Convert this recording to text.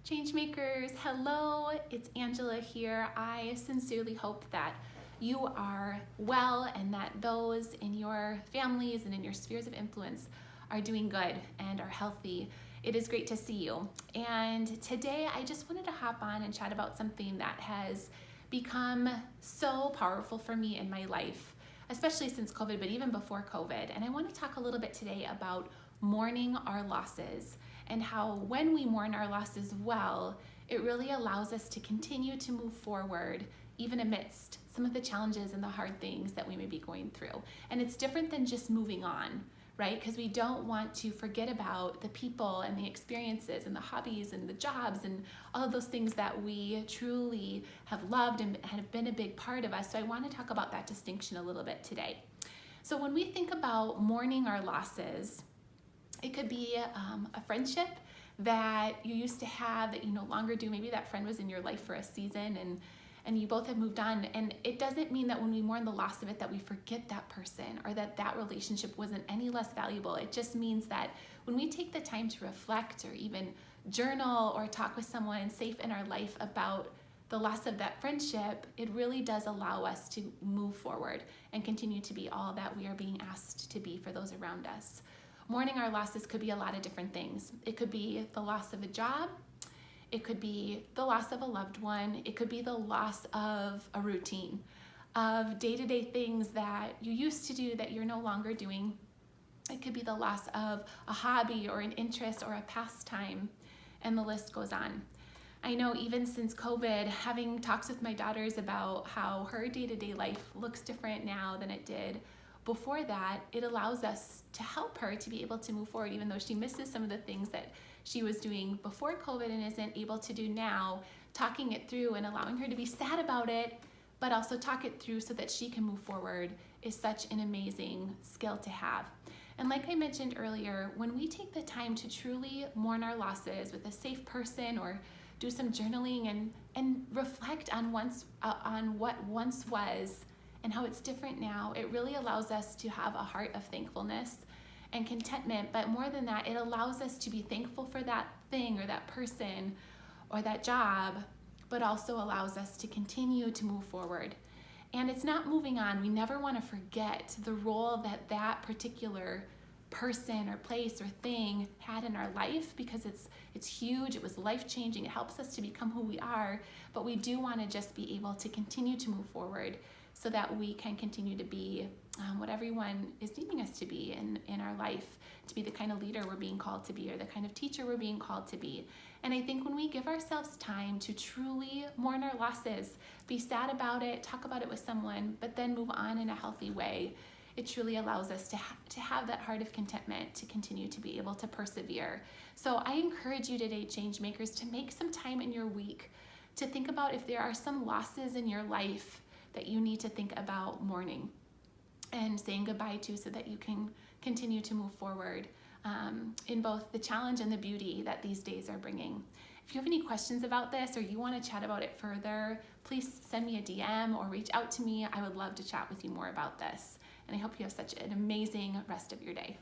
Changemakers, hello, it's Angela here. I sincerely hope that you are well and that those in your families and in your spheres of influence are doing good and are healthy. It is great to see you. And today I just wanted to hop on and chat about something that has become so powerful for me in my life, especially since COVID, but even before COVID. And I want to talk a little bit today about mourning our losses and how when we mourn our losses well, it really allows us to continue to move forward even amidst some of the challenges and the hard things that we may be going through. And it's different than just moving on, right? Because we don't want to forget about the people and the experiences and the hobbies and the jobs and all of those things that we truly have loved and have been a big part of us. So I want to talk about that distinction a little bit today. So when we think about mourning our losses, it could be a friendship that you used to have that you no longer do. Maybe that friend was in your life for a season and you both have moved on. And it doesn't mean that when we mourn the loss of it that we forget that person or that that relationship wasn't any less valuable. It just means that when we take the time to reflect or even journal or talk with someone safe in our life about the loss of that friendship, it really does allow us to move forward and continue to be all that we are being asked to be for those around us. Mourning our losses could be a lot of different things. It could be the loss of a job. It could be the loss of a loved one. It could be the loss of a routine, of day-to-day things that you used to do that you're no longer doing. It could be the loss of a hobby or an interest or a pastime, and the list goes on. I know even since COVID, having talks with my daughters about how her day-to-day life looks different now than it did before that, it allows us to help her to be able to move forward, even though she misses some of the things that she was doing before COVID and isn't able to do now, talking it through and allowing her to be sad about it, but also talk it through so that she can move forward is such an amazing skill to have. And like I mentioned earlier, when we take the time to truly mourn our losses with a safe person or do some journaling and reflect on what once was and how it's different now, it really allows us to have a heart of thankfulness and contentment. But more than that, it allows us to be thankful for that thing or that person or that job, but also allows us to continue to move forward. And it's not moving on. We never want to forget the role that that particular person or place or thing had in our life, because it's huge. It was life-changing. It helps us to become who we are, but we do want to just be able to continue to move forward so that we can continue to be what everyone is needing us to be in our life, to be the kind of leader we're being called to be or the kind of teacher we're being called to be. And I think when we give ourselves time to truly mourn our losses, be sad about it, talk about it with someone, but then move on in a healthy way, it truly allows us to have that heart of contentment to continue to be able to persevere. So I encourage you today, Changemakers, to make some time in your week to think about if there are some losses in your life that you need to think about mourning and saying goodbye to so that you can continue to move forward in both the challenge and the beauty that these days are bringing. If you have any questions about this or you want to chat about it further, please send me a DM or reach out to me. I would love to chat with you more about this. And I hope you have such an amazing rest of your day.